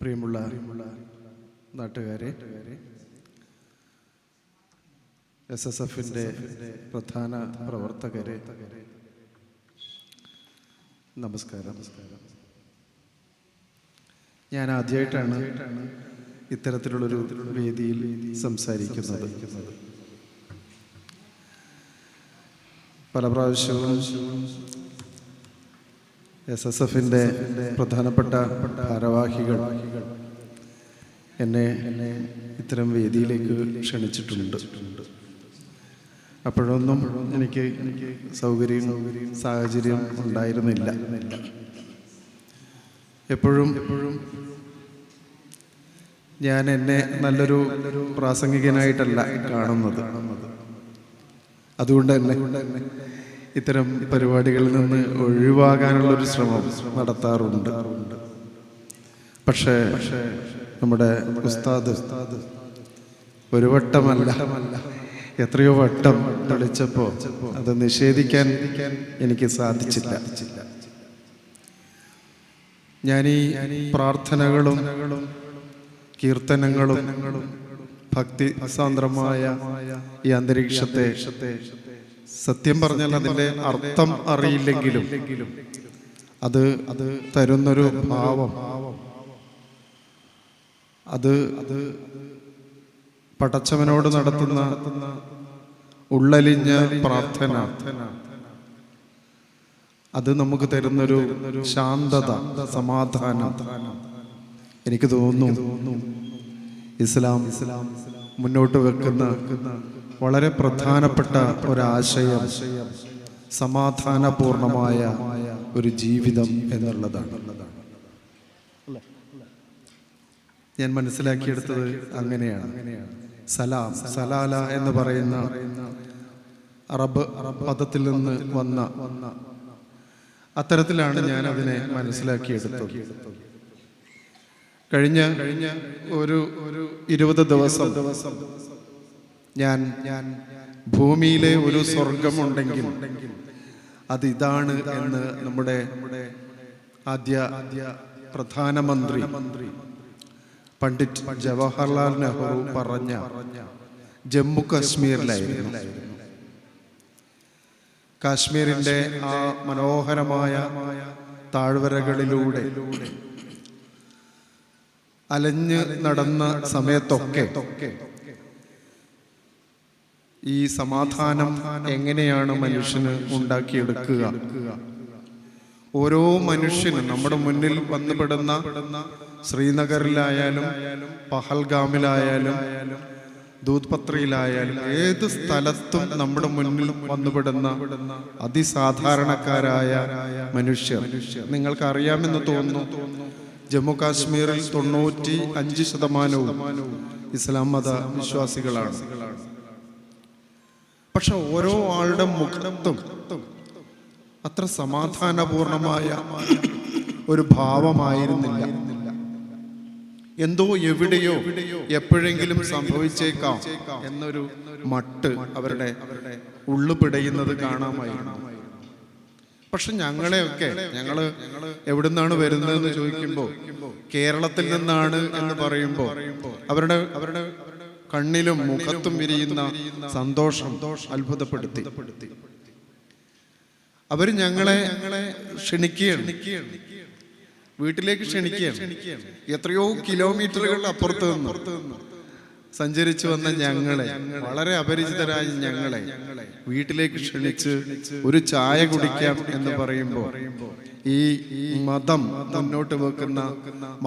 പ്രിയമുള്ള നാട്ടുകാരെ, SSFന്റെ പ്രധാന പ്രവർത്തകരെ, നമസ്കാരം. ഞാൻ ആദ്യമായിട്ടാണ് ഇത്തരത്തിലുള്ളൊരു വേദിയിൽ സംസാരിക്കുന്നത്. പല പ്രാവശ്യവും SSFന്റെ പ്രധാനപ്പെട്ട ഭാരവാഹികൾ എന്നെ ഇത്തരം വേദിയിലേക്ക് ക്ഷണിച്ചിട്ടുണ്ട്. അപ്പോഴൊന്നും എനിക്ക് സാഹചര്യം ഉണ്ടായിരുന്നില്ല. എപ്പോഴും ഞാൻ എന്നെ നല്ലൊരു പ്രാസംഗികനായിട്ടല്ല കാണുന്നത്. അതുകൊണ്ട് തന്നെ ഇത്തരം പരിപാടികളിൽ നിന്ന് ഒഴിവാകാനുള്ളൊരു ശ്രമം നടത്താറുണ്ട്. പക്ഷേ നമ്മുടെ ഉസ്താദ് ഒരു വട്ടമല്ല, എത്രയോ വട്ടം വിളിച്ചപ്പോൾ അത് നിഷേധിക്കാൻ എനിക്ക് സാധിച്ചില്ല. ഞാൻ ഈ പ്രാർത്ഥനകളും കീർത്തനങ്ങളും ഭക്തി സാന്ദ്രമായ ഈ അന്തരീക്ഷത്തെ സത്യം പറഞ്ഞാൽ അതിൻ്റെ അർത്ഥം അറിയില്ലെങ്കിലും അത് തരുന്നൊരു ഭാവം, അത് പടച്ചവനോട് നടത്തുന്ന ഉള്ളലിഞ്ഞ പ്രാർത്ഥന, അത് നമുക്ക് തരുന്നൊരു ശാന്തത, സമാധാനം. എനിക്ക് തോന്നുന്നു ഇസ്ലാം മുന്നോട്ട് വെക്കുന്ന വളരെ പ്രധാനപ്പെട്ട ഒരാശയം സമാധാനപൂർണമായ ഒരു ജീവിതം എന്നുള്ളതാണ്. ഞാൻ മനസ്സിലാക്കിയെടുത്തത് അങ്ങനെയാണ്. സലാം, സലാല എന്ന് പറയുന്ന അറബ് പദത്തിൽ നിന്ന് വന്ന അത്തരത്തിലാണ് ഞാൻ അതിനെ മനസ്സിലാക്കിയെടുത്തത്. കഴിഞ്ഞ ഒരു 20 ദിവസം ഞാൻ ഭൂമിയിലെ ഒരു സ്വർഗമുണ്ടെങ്കിൽ അത് ഇതാണ് എന്ന് നമ്മുടെ ആദ്യ പ്രധാനമന്ത്രി പണ്ഡിറ്റ് ജവഹർലാൽ നെഹ്റു പറഞ്ഞ ജമ്മു കാശ്മീരിലായിരുന്നു. കാശ്മീരിന്റെ ആ മനോഹരമായ താഴ്വരകളിലൂടെ അലഞ്ഞ് നടന്ന സമയത്തൊക്കെ ഈ സമാധാനം എങ്ങനെയാണ് മനുഷ്യന് ഉണ്ടാക്കിയെടുക്കുക? ഓരോ മനുഷ്യനും നമ്മുടെ മുന്നിൽ വന്നുപെടുന്ന ശ്രീനഗറിലായാലും പഹൽഗാമിലായാലും ദൂത്പത്രിയിലായാലും ഏത് സ്ഥലത്തും നമ്മുടെ മുന്നിൽ വന്നുപെടുന്ന അതിസാധാരണക്കാരായ മനുഷ്യർ. നിങ്ങൾക്ക് അറിയാമെന്ന് തോന്നുന്നു, ജമ്മു കാശ്മീരിൽ 95% ഇസ്ലാം മത വിശ്വാസികളാണ്. പക്ഷെ ഓരോ ആളുടെ മുഖത്തും അത്ര സമാധാനപൂർണമായ ഒരു ഭാവമായിരുന്നില്ല. എന്തോ എവിടെയോ എപ്പോഴെങ്കിലും സംഭവിച്ചേക്കാം എന്നൊരു മട്ട് അവരുടെ ഉള്ളു പിടയുന്നത് കാണാമായിരുന്നു. പക്ഷെ ഞങ്ങള് എവിടുന്നാണ് വരുന്നതെന്ന് ചോദിക്കുമ്പോൾ കേരളത്തിൽ നിന്നാണ് എന്ന് പറയുമ്പോൾ അവരുടെ കണ്ണിലും മുഖത്തും വിരിയുന്ന സന്തോഷം അത്ഭുതപ്പെടുത്തി. അവര് ഞങ്ങളെ ക്ഷണിക്കുകയാണ്, വീട്ടിലേക്ക് ക്ഷണിക്കുകയാണ്. എത്രയോ കിലോമീറ്ററുകൾ അപ്പുറത്ത് നിന്ന് സഞ്ചരിച്ചു വന്ന ഞങ്ങളെ, വളരെ അപരിചിതരായ ഞങ്ങളെ വീട്ടിലേക്ക് ക്ഷണിച്ച് ഒരു ചായ കുടിക്കാം എന്ന് പറയുമ്പോൾ ഈ മതം മുന്നോട്ട് വെക്കുന്ന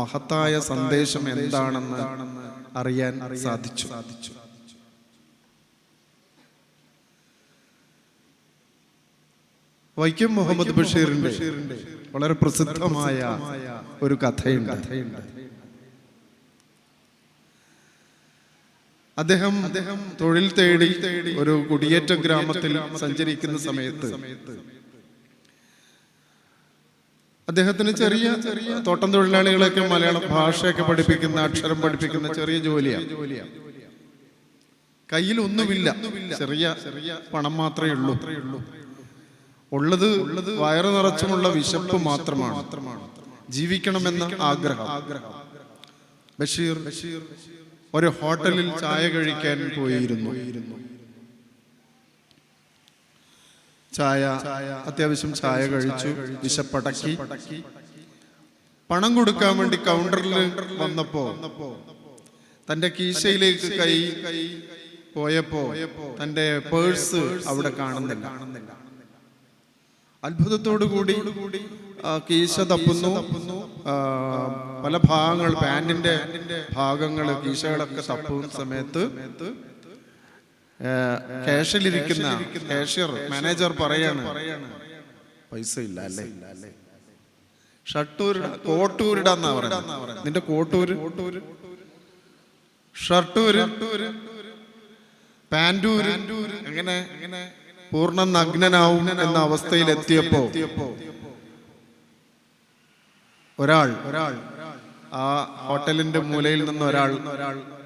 മഹത്തായ സന്ദേശം എന്താണെന്ന് അറിയാൻ സാധിച്ചു. വൈക്കം മുഹമ്മദ് ബഷീറിന്റെ വളരെ പ്രസിദ്ധമായ ഒരു കഥയുണ്ട്. അദ്ദേഹം തൊഴിൽ തേടി ഒരു കുടിയേറ്റ ഗ്രാമത്തിൽ സഞ്ചരിക്കുന്ന സമയത്ത് അദ്ദേഹത്തിന് ചെറിയ തോട്ടം തൊഴിലാളികളൊക്കെ മലയാളം ഭാഷയൊക്കെ പഠിപ്പിക്കുന്ന, അക്ഷരം പഠിപ്പിക്കുന്ന ചെറിയ ജോലിയാണ്. കയ്യിൽ ഒന്നുമില്ല, ചെറിയ പണം മാത്രമേ ഉള്ളൂ. ഉള്ളത് വയറ് നിറച്ചുമുള്ള വിശപ്പ് മാത്രമാണ്, ജീവിക്കണമെന്ന ആഗ്രഹം. ബഷീർ ഒരു ഹോട്ടലിൽ ചായ കഴിക്കാൻ പോയിരുന്നു. അത്യാവശ്യം ചായ കഴിച്ചു, വിശപ്പടക്കി. പണം കൊടുക്കാൻ വേണ്ടി കൗണ്ടറിൽ വന്നപ്പോ തന്റെ കീശയിലേക്ക് കൈ പോയപ്പോ തന്റെ പേഴ്സ് അവിടെ കാണുന്നില്ല. അത്ഭുതത്തോടു കൂടി കീശ തപ്പുന്നു. പല ഭാഗങ്ങൾ, പാന്റിന്റെ ഭാഗങ്ങൾ, കീശകളൊക്കെ തപ്പുന്ന സമയത്ത് കാഷ്യലിരിക്കുന്ന കാഷ്യർ മാനേജർ പറയാണ്, പൈസ ഇല്ല അല്ലേ, കോട്ടൂരിടാന്നാ പറയുന്നത്. നിന്റെ കോട്ടൂര്, ഷർട്ടൂര്, പാൻറ്റൂര്, അങ്ങനെ പൂർണ്ണ നഗ്നനാവും എന്ന അവസ്ഥയിൽ എത്തിയപ്പോ ഒരാൾ ആ ഹോട്ടലിന്റെ മൂലയിൽ നിന്ന് ഒരാൾ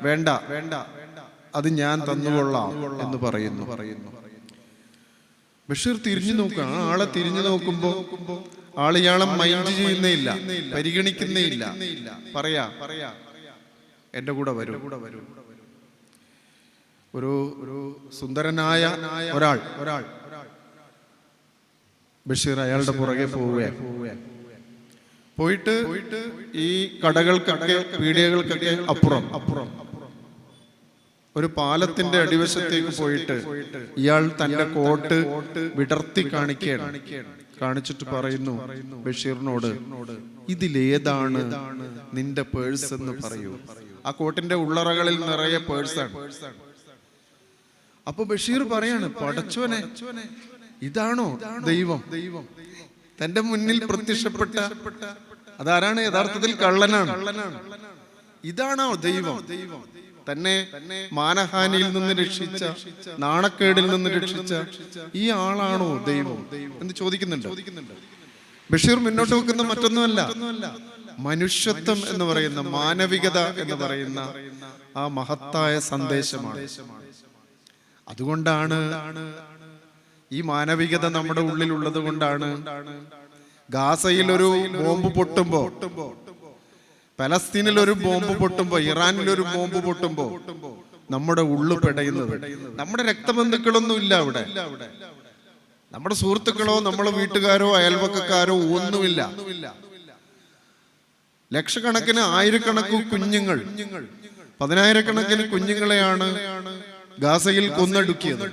വേണ്ട അത് ഞാൻ തന്നുകൊള്ളാം എന്ന് പറയുന്നു. ബഷീർ തിരിഞ്ഞു നോക്കുക. ആ ആളെ തിരിഞ്ഞു നോക്കുമ്പോ ആൾ ഇയാളെ മൈൻഡ് ചെയ്യുന്നേയില്ല, പരിഗണിക്കുന്നേയില്ല. പറയാ എന്റെ കൂടെ വരൂ. ഒരു സുന്ദരനായ ഒരാൾ ബഷീർ അയാളുടെ പുറകെ പോയിട്ട് ഈ കടകൾക്കൊക്കെ, പീടികകൾക്കൊക്കെ അപ്പുറം ഒരു പാലത്തിന്റെ അടിവശത്തേക്ക് പോയിട്ട് ഇയാൾ തന്റെ കോട്ട് വിടർത്തി കാണിച്ചിട്ട് പറയുന്നു ബഷീറിനോട്, ഇതിലേതാണ് നിന്റെ പേഴ്സ് എന്ന് പറയൂ. ആ കോട്ടിന്റെ ഉള്ളറകളിൽ നിറയെ പേഴ്സാണ്. അപ്പൊ ബഷീർ പറയാണ്, പടച്ചോനെ, ഇതാണോ ദൈവം? തന്റെ മുന്നിൽ പ്രത്യക്ഷപ്പെട്ട അതാരാണ്? യഥാർത്ഥത്തിൽ കള്ളനാണ്. ഇതാണോ ദൈവം? തന്നെ മാനഹാനിയിൽ നിന്ന് രക്ഷിച്ച, നാണക്കേടിൽ നിന്ന് രക്ഷിച്ച ഈ ആളാണോ ദൈവം എന്ന് ചോദിക്കുന്നുണ്ട്. ബഷീർ മുന്നോട്ട് വെക്കുന്ന മറ്റൊന്നുമല്ല, മനുഷ്യത്വം എന്ന് പറയുന്ന, മാനവികത എന്ന് പറയുന്ന ആ മഹത്തായ സന്ദേശമാണ്. അതുകൊണ്ടാണ്, ഈ മാനവികത നമ്മുടെ ഉള്ളിൽ ഉള്ളത് കൊണ്ടാണ് ഗാസയിൽ ഒരു ബോംബ് പൊട്ടുമ്പോ, പലസ്തീനിൽ ഒരു ബോംബ് പൊട്ടുമ്പോ, ഇറാനിൽ ഒരു ബോംബ് പൊട്ടുമ്പോ നമ്മുടെ ഉള്ളു പെടയുന്നത്. നമ്മുടെ രക്തബന്ധുക്കളൊന്നും ഇല്ല അവിടെ, നമ്മുടെ സുഹൃത്തുക്കളോ നമ്മളെ വീട്ടുകാരോ അയൽവക്കക്കാരോ ഒന്നുമില്ല. ലക്ഷക്കണക്കിന്, ആയിരക്കണക്കിന് കുഞ്ഞുങ്ങൾ, പതിനായിരക്കണക്കിന് കുഞ്ഞുങ്ങളെയാണ് ഗാസയിൽ കൊന്നൊടുക്കിയത്.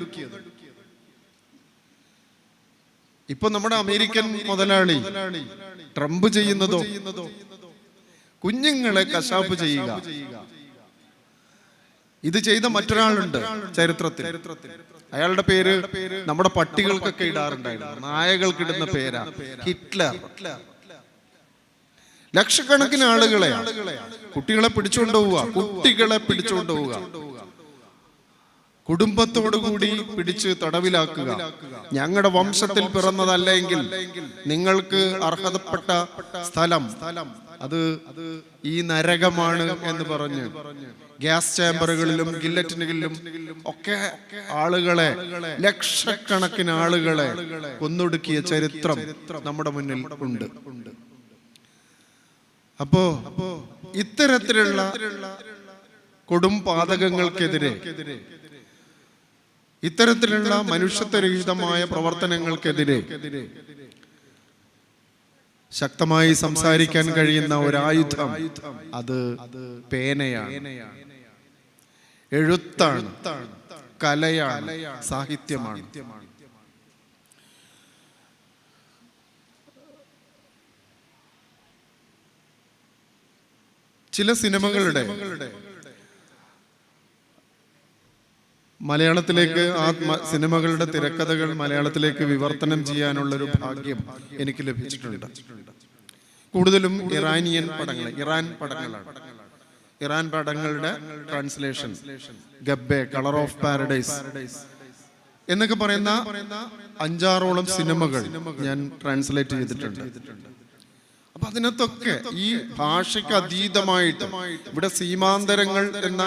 ഇപ്പൊ നമ്മുടെ അമേരിക്കൻ മുതലാളി ട്രംപ് ചെയ്യുന്നതോ കുഞ്ഞുങ്ങളെ കശാപ്പ് ചെയ്യുക. ഇത് ചെയ്ത മറ്റൊരാളുണ്ട് ചരിത്രത്തിൽ. അയാളുടെ പേര് നമ്മുടെ പട്ടികൾക്കൊക്കെ ഇടാറുണ്ടായിരുന്നു, നായകൾക്കിടുന്ന പേരാ ഹിറ്റ്ലർ. ലക്ഷക്കണക്കിന് ആളുകളെ, കുട്ടികളെ പിടിച്ചുകൊണ്ടുപോവുക, കുടുംബത്തോടുകൂടി പിടിച്ച് തടവിലാക്കുക. ഞങ്ങളുടെ വംശത്തിൽ പിറന്നതല്ലെങ്കിൽ നിങ്ങൾക്ക് അർഹതപ്പെട്ട സ്ഥലം അത് ഈ നരകമാണ് എന്ന് പറഞ്ഞ് ഗ്യാസ് ചേംബറുകളിലും ഗില്ലറ്റിനുകളിലും ഒക്കെ ആളുകളെ, ലക്ഷക്കണക്കിന് ആളുകളെ കൊന്നൊടുക്കിയ ചരിത്രം നമ്മുടെ മുന്നിൽ ഉണ്ട്. അപ്പോ ഇത്തരത്തിലുള്ള കൊടും പാതകങ്ങൾക്കെതിരെ, ഇത്തരത്തിലുള്ള മനുഷ്യത്വരഹിതമായ പ്രവർത്തനങ്ങൾക്കെതിരെ ശക്തമായി സംസാരിക്കാൻ കഴിയുന്ന ഒരായുധം അത് പേനയാണ്, എഴുത്താണ്, കലയാണ്, സാഹിത്യമാണ്. ചില സിനിമകളുടെ മലയാളത്തിലേക്ക്, ആ സിനിമകളുടെ തിരക്കഥകൾ മലയാളത്തിലേക്ക് വിവർത്തനം ചെയ്യാനുള്ളൊരു ഭാഗ്യം എനിക്ക് ലഭിച്ചിട്ടുണ്ട്. കൂടുതലും ഇറാൻ പടങ്ങളാണ്. ഇറാൻ പടങ്ങളുടെ translation, Gabbeh, colour of paradise എന്നൊക്കെ പറയുന്ന 5-6ഓളം സിനിമകൾ ഞാൻ ട്രാൻസ്ലേറ്റ് ചെയ്തിട്ടുണ്ട്. അപ്പൊ അതിനകത്തൊക്കെ ഈ ഭാഷയ്ക്ക് അതീതമായിട്ട്, ഇവിടെ സീമാന്തരങ്ങൾ എന്ന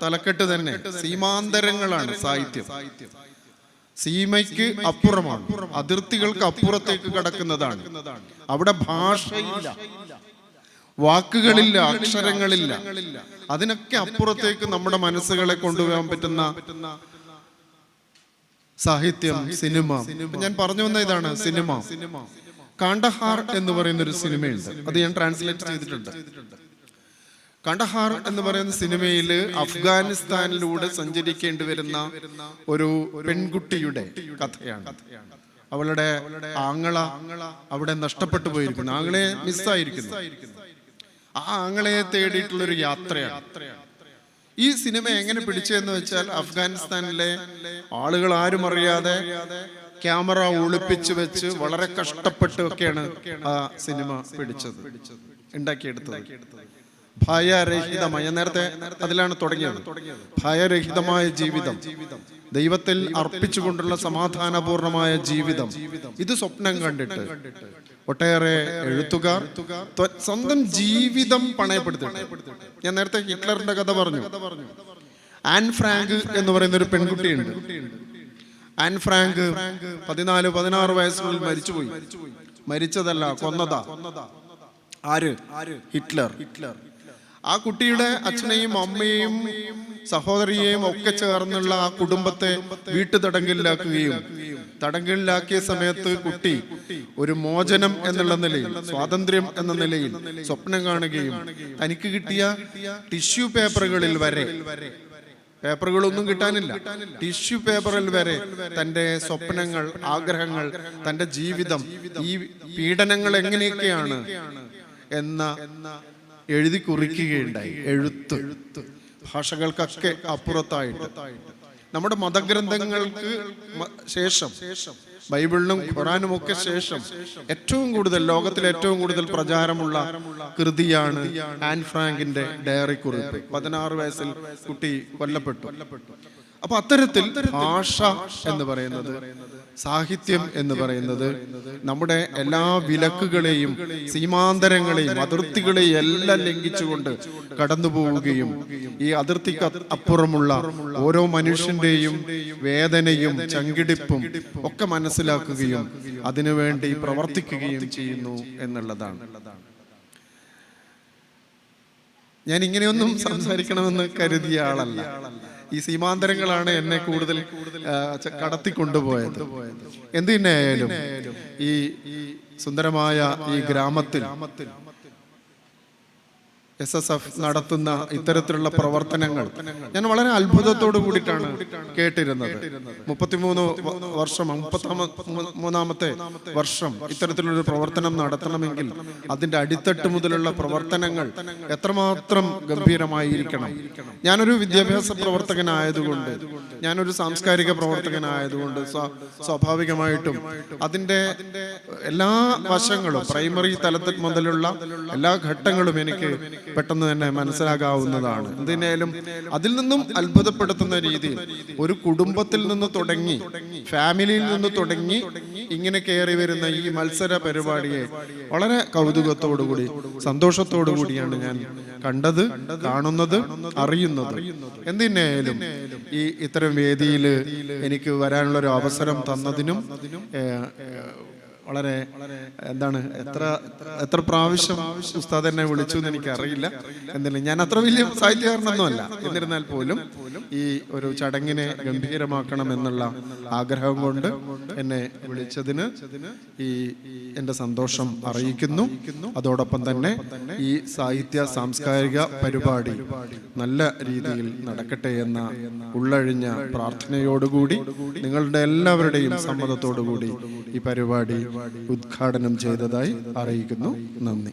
തലക്കെട്ട് തന്നെ, സീമാന്തരങ്ങളാണ് സാഹിത്യം. സീമയ്ക്ക് അപ്പുറമാണ്, അതിർത്തികൾക്ക് അപ്പുറത്തേക്ക് കടക്കുന്നതാണ്. അവിടെ ഭാഷയില്ല, വാക്കുകളില്ല, അക്ഷരങ്ങളില്ല. അതിനൊക്കെ അപ്പുറത്തേക്ക് നമ്മുടെ മനസ്സുകളെ കൊണ്ടുപോകാൻ പറ്റുന്ന സാഹിത്യം, സിനിമ. ഞാൻ പറഞ്ഞു വന്ന ഇതാണ് സിനിമ. കാണ്ഡഹാർ എന്ന് പറയുന്ന ഒരു സിനിമയുണ്ട്, അത് ഞാൻ ട്രാൻസ്ലേറ്റ് ചെയ്തിട്ടുണ്ട്. കാണ്ഡഹാർ എന്ന് പറയുന്ന സിനിമയിൽ അഫ്ഗാനിസ്ഥാനിലൂടെ സഞ്ചരിക്കേണ്ടി വരുന്ന ഒരു പെൺകുട്ടിയുടെ കഥയാണ്. അവളുടെ ആങ്ങള അവിടെ നഷ്ടപ്പെട്ടു പോയിരിക്കുന്നു, ആങ്ങളെ മിസ്സായിരിക്കുന്നു. ആ ആങ്ങളയെ തേടിയിട്ടുള്ളൊരു യാത്രയാണ്. ഈ സിനിമ എങ്ങനെ പിടിച്ചതെന്ന് വെച്ചാൽ, അഫ്ഗാനിസ്ഥാനിലെ ആളുകൾ ആരും അറിയാതെ ക്യാമറ ഒളിപ്പിച്ചു വെച്ച് വളരെ കഷ്ടപ്പെട്ടൊക്കെയാണ് ആ സിനിമ പിടിച്ചത്, ഉണ്ടാക്കിയെടുത്തത്. ഭയരഹിതമായ, നേരത്തെ അതിലാണ് തുടങ്ങിയത്, ഭയരഹിതമായ ജീവിതം, ദൈവത്തിൽ അർപ്പിച്ചുകൊണ്ടുള്ള സമാധാനപൂർണമായ ജീവിതം. ഇത് സ്വപ്നം കണ്ടിട്ട് ഒട്ടേറെ എഴുത്തുകാർ സ്വന്തം ജീവിതം പണയപ്പെടുത്തിയിട്ട്. ഞാൻ നേരത്തെ ഹിറ്റ്ലറിന്റെ കഥ പറഞ്ഞു. ആൻ ഫ്രാങ്ക് എന്ന് പറയുന്ന ഒരു പെൺകുട്ടിയുണ്ട്. ആൻ ഫ്രാങ്ക് 14-16 വയസ്സുകളിൽ മരിച്ചുപോയി. മരിച്ചതല്ല, കൊന്നതാ. ആര്? ഹിറ്റ്ലർ. ആ കുട്ടിയുടെ അച്ഛനെയും അമ്മയെയും സഹോദരിയെയും ഒക്കെ ചേർന്നുള്ള ആ കുടുംബത്തെ വീട്ടുതടങ്കലിലാക്കുകയും, തടങ്കലിലാക്കിയ സമയത്ത് കുട്ടി ഒരു മോചനം എന്നുള്ള നിലയിൽ, സ്വാതന്ത്ര്യം എന്ന നിലയിൽ സ്വപ്നം കാണുകയും തനിക്ക് കിട്ടിയ ടിഷ്യൂ പേപ്പറുകളിൽ വരെ, പേപ്പറുകളൊന്നും കിട്ടാനില്ല, ടിഷ്യൂ പേപ്പറിൽ വരെ തൻ്റെ സ്വപ്നങ്ങൾ, ആഗ്രഹങ്ങൾ, തൻ്റെ ജീവിതം, ഈ പീഡനങ്ങൾ എങ്ങനെയൊക്കെയാണ് എന്ന എഴുതി കുറിക്കുകയുണ്ടായി. എഴുത്ത് ഭാഷകൾക്കൊക്കെ അപ്പുറത്തായിട്ട് നമ്മുടെ മതഗ്രന്ഥങ്ങൾക്ക് ശേഷം, ബൈബിളിനും ഖുറാനും ഒക്കെ ശേഷം ഏറ്റവും കൂടുതൽ, ലോകത്തിൽ ഏറ്റവും കൂടുതൽ പ്രചാരമുള്ള കൃതിയാണ് ആൻ ഫ്രാങ്കിന്റെ ഡയറി കുറിപ്പ്. 16 വയസ്സിൽ കുട്ടി കൊല്ലപ്പെട്ടു. അപ്പൊ അത്തരത്തിൽ ഭാഷ എന്ന് പറയുന്നത്, സാഹിത്യം എന്ന് പറയുന്നത് നമ്മുടെ എല്ലാ വിലക്കുകളെയും സീമാന്തരങ്ങളെയും അതിർത്തികളെയും എല്ലാം ലംഘിച്ചുകൊണ്ട് കടന്നു പോവുകയും ഈ അതിർത്തിക്ക് അപ്പുറമുള്ള ഓരോ മനുഷ്യന്റെയും വേദനയും ചങ്കിടിപ്പും ഒക്കെ മനസ്സിലാക്കുകയും അതിനുവേണ്ടി പ്രവർത്തിക്കുകയും ചെയ്യുന്നു എന്നുള്ളതാണ്. ഞാൻ ഇങ്ങനെയൊന്നും സംസാരിക്കണമെന്ന് കരുതിയ ആളല്ല. ഈ സീമാന്തരങ്ങളാണ് എന്നെ കൂടുതൽ കടത്തിക്കൊണ്ടുപോയത്. എന്ത് തന്നെയായാലും ഈ സുന്ദരമായ ഈ ഗ്രാമത്തിൽ SSF നടത്തുന്ന ഇത്തരത്തിലുള്ള പ്രവർത്തനങ്ങൾ ഞാൻ വളരെ അത്ഭുതത്തോടു കൂടിയിട്ടാണ് കേട്ടിരുന്നത്. 33 വർഷം, 33ാമത്തെ വർഷം ഇത്തരത്തിലൊരു പ്രവർത്തനം നടത്തണമെങ്കിൽ അതിൻ്റെ അടിത്തട്ട് മുതലുള്ള പ്രവർത്തനങ്ങൾ എത്രമാത്രം ഗംഭീരമായിരിക്കണം. ഞാനൊരു വിദ്യാഭ്യാസ പ്രവർത്തകനായതുകൊണ്ട്, ഞാനൊരു സാംസ്കാരിക പ്രവർത്തകനായതുകൊണ്ട് സ്വാഭാവികമായിട്ടും അതിൻ്റെ എല്ലാ വശങ്ങളും, പ്രൈമറി തലത്തിൽ മുതലുള്ള എല്ലാ ഘട്ടങ്ങളും എനിക്ക് പെട്ടെന്ന് തന്നെ മനസ്സിലാകാവുന്നതാണ്. എന്തിനായാലും അതിൽ നിന്നും അത്ഭുതപ്പെടുത്തുന്ന രീതിയിൽ ഒരു കുടുംബത്തിൽ നിന്ന് തുടങ്ങി, ഫാമിലിയിൽ നിന്ന് തുടങ്ങി ഇങ്ങനെ കയറി വരുന്ന ഈ മത്സര പരിപാടിയെ വളരെ കൗതുകത്തോടുകൂടി, സന്തോഷത്തോടു കൂടിയാണ് ഞാൻ കണ്ടത്, കാണുന്നത്, അറിയുന്നത്. എന്തിനായാലും ഈ ഇത്തരം വേദിയിൽ എനിക്ക് വരാനുള്ളൊരു അവസരം തന്നതിനും വളരെ എത്ര പ്രാവശ്യം ഉസ്താദ് എന്നെ വിളിച്ചു എന്ന് എനിക്കറിയില്ല. എന്തായാലും ഞാൻ അത്ര വലിയ സാഹിത്യകാരനൊന്നുമല്ല. എന്നിരുന്നാൽ പോലും ഈ ഒരു ചടങ്ങിനെ ഗംഭീരമാക്കണം എന്നുള്ള ആഗ്രഹം കൊണ്ട് എന്നെ വിളിച്ചതിന് ഈ എൻ്റെ സന്തോഷം അറിയിക്കുന്നു. അതോടൊപ്പം തന്നെ ഈ സാഹിത്യ സാംസ്കാരിക പരിപാടി നല്ല രീതിയിൽ നടക്കട്ടെ എന്ന ഉള്ളഴിഞ്ഞ പ്രാർത്ഥനയോടുകൂടി നിങ്ങളുടെ എല്ലാവരുടെയും സമ്മതത്തോടുകൂടി ഈ പരിപാടി ഉദ്ഘാടനം ചെയ്തതായി അറിയിക്കുന്നു. നന്ദി.